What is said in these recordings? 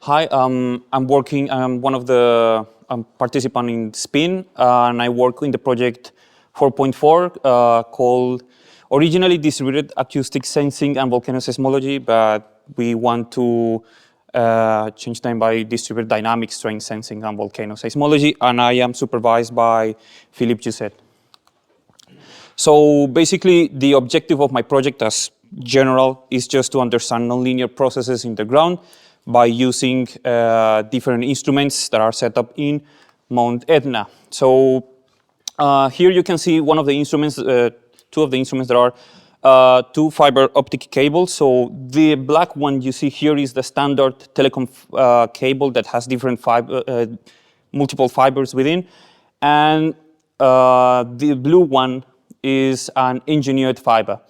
Hi, I'm one of the participants in SPIN, and I work in the project 4.4 called originally Distributed Acoustic Sensing and Volcano-Seismology, but we want to change them by Distributed Dynamic Strain Sensing and Volcano-Seismology, and I am supervised by Philippe Jusset. So basically, the objective of my project as general is just to understand nonlinear processes in the ground by using different instruments that are set up in Mount Etna. So here you can see one of the instruments, two of the instruments that are two fiber optic cables. So the black one you see here is the standard telecom cable that has different multiple fibers within. And the blue one is an engineered fiber.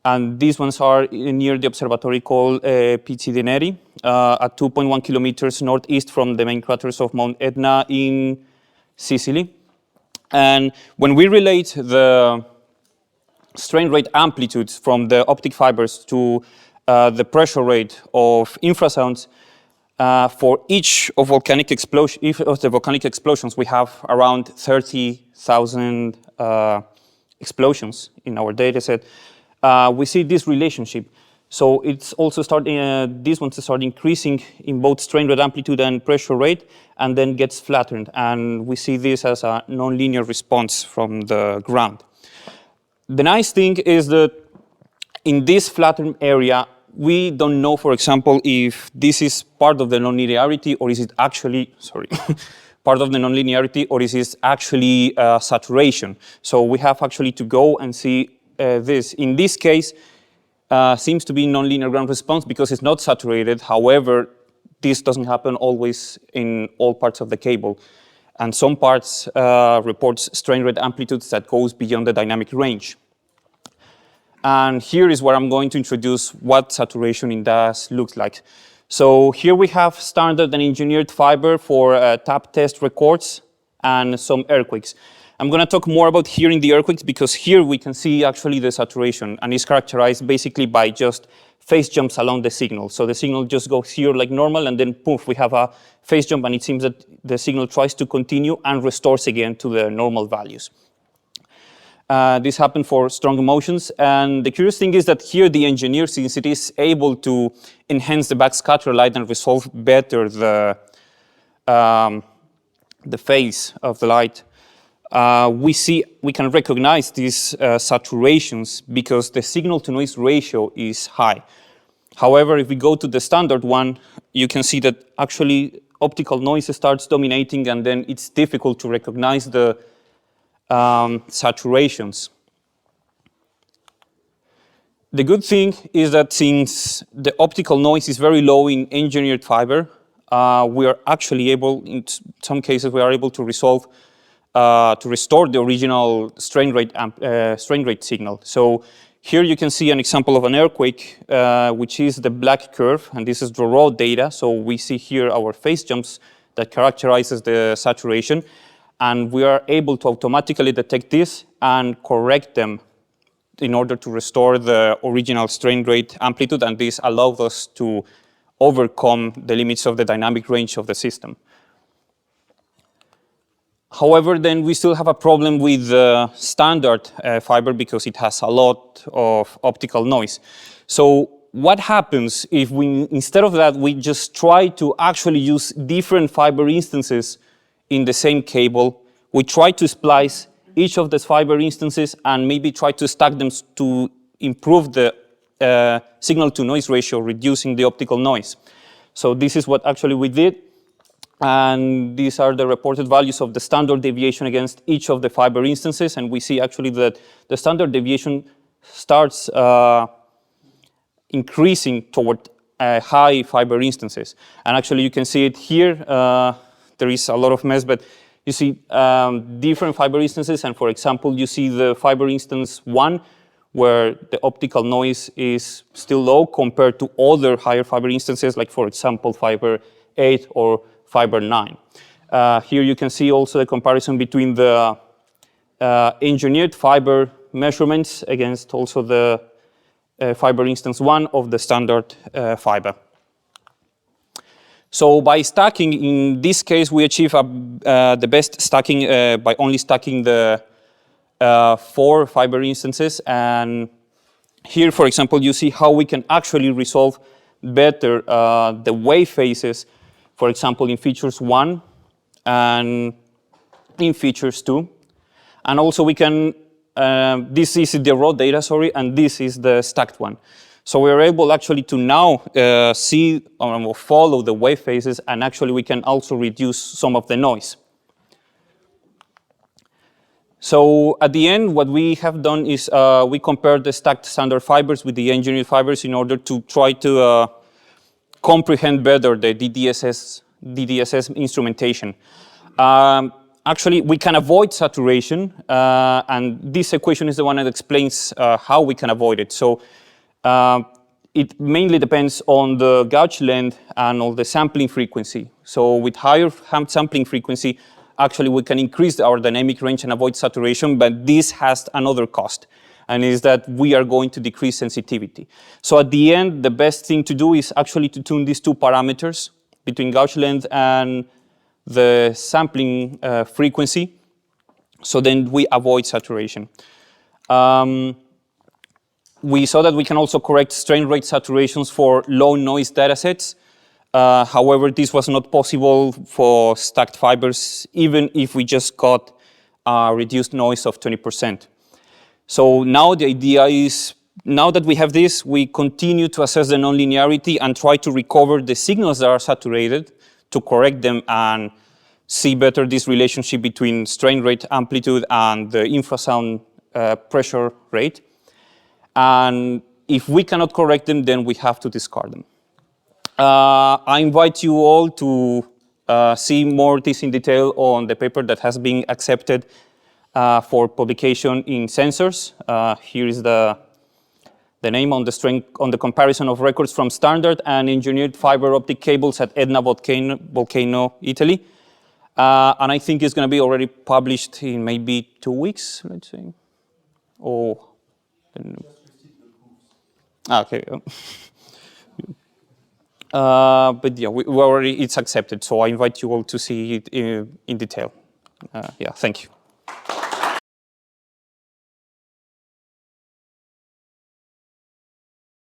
And these ones are near the observatory called Pizzi at 2.1 kilometers northeast from the main craters of Mount Etna in Sicily. And when we relate the strain rate amplitudes from the optic fibers to the pressure rate of infrasounds, for each of volcanic the volcanic explosions, we have around 30,000 explosions in our data set. We see this relationship. So it's also these ones start increasing in both strain rate amplitude and pressure rate, and then gets flattened. And we see this as a nonlinear response from the ground. The nice thing is that in this flattened area, we don't know, for example, if this is part of the nonlinearity or is it actually, part of the nonlinearity or is it actually saturation. So we have actually to go and see this. In this case, seems to be nonlinear ground response because it's not saturated. However, this doesn't happen always in all parts of the cable. And some parts reports strain rate amplitudes that goes beyond the dynamic range. And here is where I'm going to introduce what saturation in DAS looks like. So here we have standard and engineered fiber for tap test records and some earthquakes. I'm going to talk more about here in the earthquakes because here we can see actually the saturation, and it's characterized basically by just phase jumps along the signal. So the signal just goes here like normal, and then poof, we have a phase jump, and it seems that the signal tries to continue and restores again to the normal values. This happened for strong emotions, and the curious thing is that here the engineer, since it is able to enhance the backscatter light and resolve better the phase of the light, we can recognize these saturations because the signal-to-noise ratio is high. However, if we go to the standard one, you can see that actually optical noise starts dominating, and then it's difficult to recognize the saturations. The good thing is that since the optical noise is very low in engineered fiber, we are actually able, in some cases, we are able to resolve to restore the original strain rate signal. So here you can see an example of an earthquake, which is the black curve, and this is the raw data. So we see here our phase jumps that characterizes the saturation, and we are able to automatically detect this and correct them in order to restore the original strain rate amplitude, and this allows us to overcome the limits of the dynamic range of the system. However, then we still have a problem with the standard fiber because it has a lot of optical noise. So what happens if we, instead of that, we just try to actually use different fiber instances in the same cable? We try to splice each of these fiber instances and maybe try to stack them to improve the signal-to-noise ratio, reducing the optical noise. So this is what actually we did. And these are the reported values of the standard deviation against each of the fiber instances. And we see actually that the standard deviation starts increasing toward high fiber instances. And actually you can see it here. There is a lot of mess, but you see different fiber instances. And for example, you see the fiber instance 1, where the optical noise is still low compared to other higher fiber instances, like for example, fiber 8 or fiber 9. Here you can see also the comparison between the engineered fiber measurements against also the fiber instance 1 of the standard fiber. So by stacking, in this case, we achieve the best stacking by only stacking the 4 fiber instances. And here, for example, you see how we can actually resolve better the wave phases, for example, in features 1 and in features 2. And also we can, this is the raw data, sorry, and this is the stacked one. So we are able actually to now see or follow the wave phases, and actually we can also reduce some of the noise. So at the end, what we have done is we compared the stacked standard fibers with the engineered fibers in order to try to comprehend better the DDSS instrumentation. Actually, we can avoid saturation, and this equation is the one that explains how we can avoid it. So it mainly depends on the gauge length and on the sampling frequency. So with higher sampling frequency, actually we can increase our dynamic range and avoid saturation, but this has another cost, and is that we are going to decrease sensitivity. So at the end, the best thing to do is actually to tune these 2 parameters between gauge length and the sampling frequency, so then we avoid saturation. We saw that we can also correct strain rate saturations for low noise datasets. However, this was not possible for stacked fibers, even if we just got a reduced noise of 20%. So now the idea is, now that we have this, we continue to assess the nonlinearity and try to recover the signals that are saturated to correct them and see better this relationship between strain rate amplitude and the infrasound pressure rate. And if we cannot correct them, then we have to discard them. I invite you all to see more of this in detail on the paper that has been accepted for publication in Sensors. Here is the name on the comparison of records from standard and engineered fiber optic cables at Etna Volcano, Italy. And I think it's going to be already published in maybe 2 weeks, let's say. Oh. Okay. But yeah, we already, it's accepted, so I invite you all to see it in detail. Yeah, thank you.